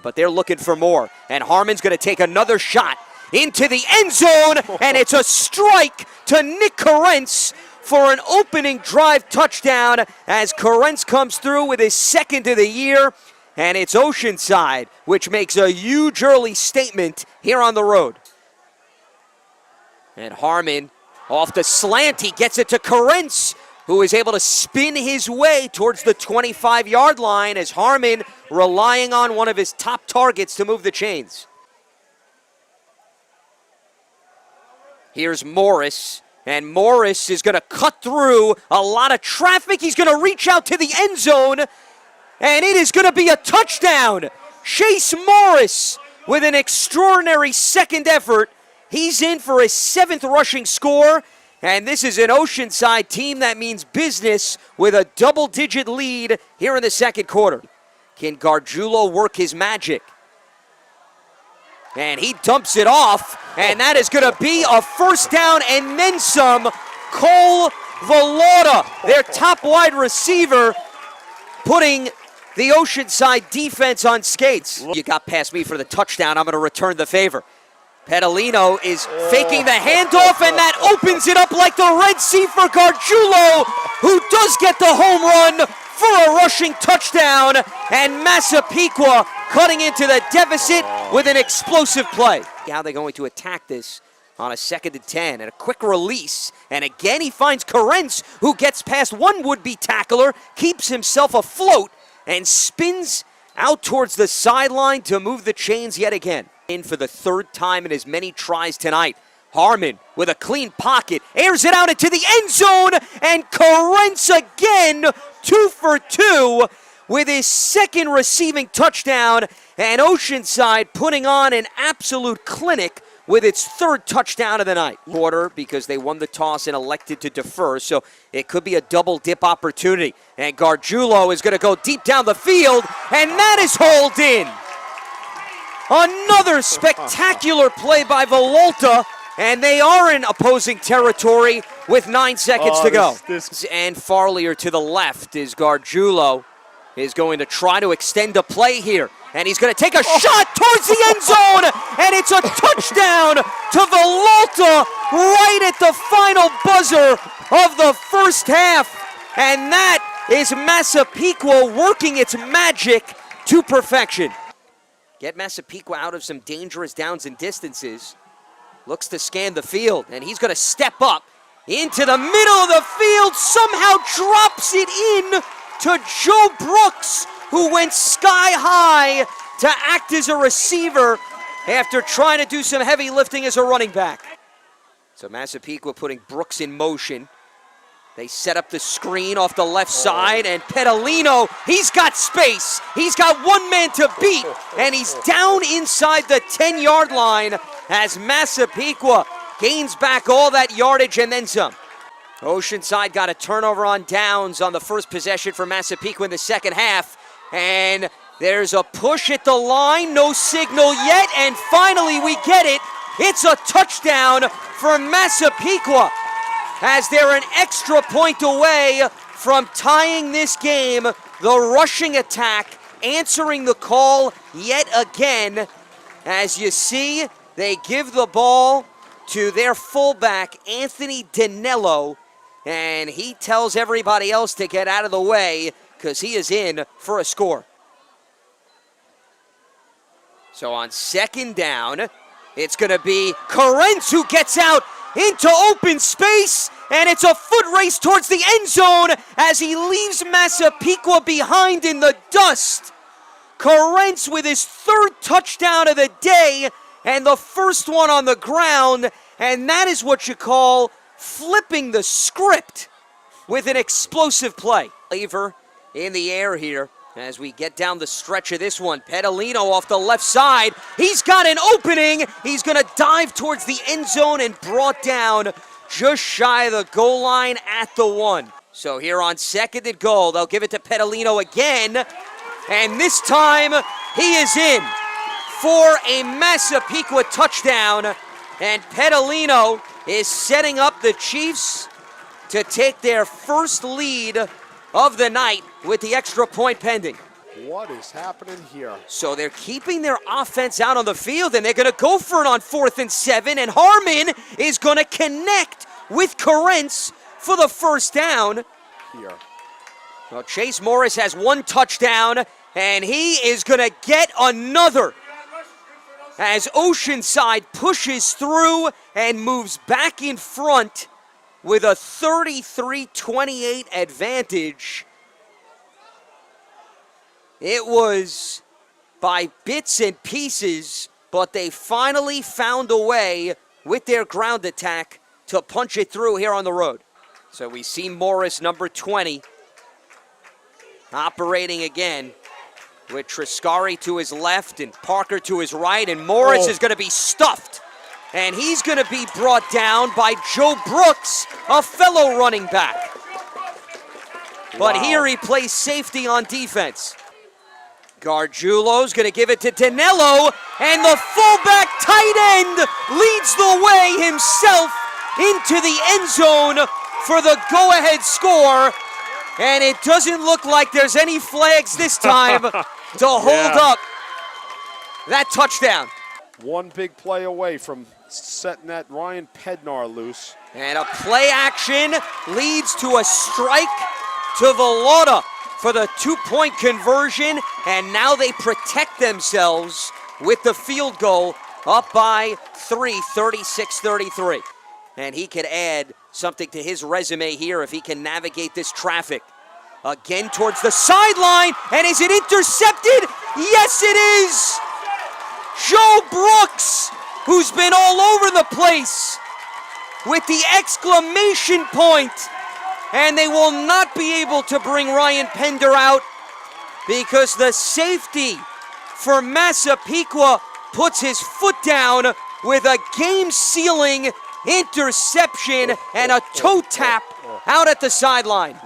But they're looking for more, and Harmon's going to take another shot into the end zone, and it's a strike to Nick Carentz for an opening drive touchdown as Carentz comes through with his second of the year, and it's Oceanside, which makes a huge early statement here on the road. And Harmon off the slant, he gets it to Carentz, who is able to spin his way towards the 25-yard line as Harmon relying on one of his top targets to move the chains. Here's Morris, and Morris is going to cut through a lot of traffic. He's going to reach out to the end zone, and it is going to be a touchdown. Chase Morris with an extraordinary second effort. He's in for his 7th rushing score. And this is an Oceanside team that means business with a double-digit lead here in the second quarter. Can Gargiulo work his magic? And he dumps it off, and that is going to be a first down and then some. Cole Vallauta, their top wide receiver, putting the Oceanside defense on skates. You got past me for the touchdown. I'm going to return the favor. Pedalino is faking the handoff, and that opens it up like the Red Sea for Gargiulo, who does get the home run for a rushing touchdown, and Massapequa cutting into the deficit with an explosive play. How are they going to attack this on a 2nd and 10, and a quick release, and again he finds Carentz, who gets past one would-be tackler, keeps himself afloat, and spins out towards the sideline to move the chains yet again. In for the 3rd time in as many tries tonight. Harmon with a clean pocket, airs it out into the end zone, and Carentz again, 2 for 2 with his 2nd receiving touchdown, and Oceanside putting on an absolute clinic with its 3rd touchdown of the night. Quarter because they won the toss and elected to defer, so it could be a double dip opportunity. And Gargiulo is going to go deep down the field, and that is hauled in. Another spectacular play by Vallauta, and they are in opposing territory with 9 seconds to go. And Farley to the left is Gargiulo is going to try to extend a play here, and he's going to take a shot towards the end zone, and it's a touchdown to Vallauta right at the final buzzer of the first half, and that is Massapequa working its magic to perfection. Get Massapequa out of some dangerous downs and distances. Looks to scan the field, and he's going to step up into the middle of the field, somehow drops it in to Joe Brooks, who went sky high to act as a receiver after trying to do some heavy lifting as a running back. So Massapequa putting Brooks in motion. They set up the screen off the left side, and Pedalino, he's got space. He's got one man to beat, and he's down inside the 10-yard line as Massapequa gains back all that yardage and then some. Oceanside got a turnover on downs on the first possession for Massapequa in the second half, and there's a push at the line, no signal yet, and finally we get it. It's a touchdown for Massapequa, as they're an extra point away from tying this game. The rushing attack answering the call yet again. As you see, they give the ball to their fullback, Anthony Danello, and he tells everybody else to get out of the way because he is in for a score. So on 2nd down, it's going to be Carentz who gets out into open space, and it's a foot race towards the end zone as he leaves Massapequa behind in the dust. Carentz with his 3rd touchdown of the day and the first one on the ground, and that is what you call flipping the script with an explosive play. Flavor in the air here as we get down the stretch of this one. Pedalino off the left side. He's got an opening. He's going to dive towards the end zone and brought down just shy of the goal line at the 1. So here on 2nd and goal, they'll give it to Pedalino again. And this time, he is in for a Massapequa touchdown. And Pedalino is setting up the Chiefs to take their first lead of the night with the extra point pending. What is happening here? So they're keeping their offense out on the field, and they're going to go for it on 4th and 7, and Harmon is going to connect with Carentz for the first down. Here. Well, Chase Morris has 1 touchdown, and he is going to get another as Oceanside pushes through and moves back in front with a 33-28 advantage. It was by bits and pieces, but they finally found a way with their ground attack to punch it through here on the road. So we see Morris, number 20, operating again with Triscari to his left and Parker to his right, and Morris is going to be stuffed. And he's going to be brought down by Joe Brooks, a fellow running back. But here he plays safety on defense. Gargiulo's going to give it to Danello, and the fullback tight end leads the way himself into the end zone for the go-ahead score. And it doesn't look like there's any flags this time to hold up that touchdown. One big play away from setting that Ryan Pednar loose. And a play action leads to a strike to Vallota for the 2-point conversion, and now they protect themselves with the field goal, up by 3, 36-33. And he could add something to his resume here if he can navigate this traffic. Again towards the sideline, and is it intercepted? Yes, it is! Joe Brooks, who's been all over the place, with the exclamation point. And they will not be able to bring Ryan Pender out because the safety for Massapequa puts his foot down with a game-sealing interception and a toe tap out at the sideline.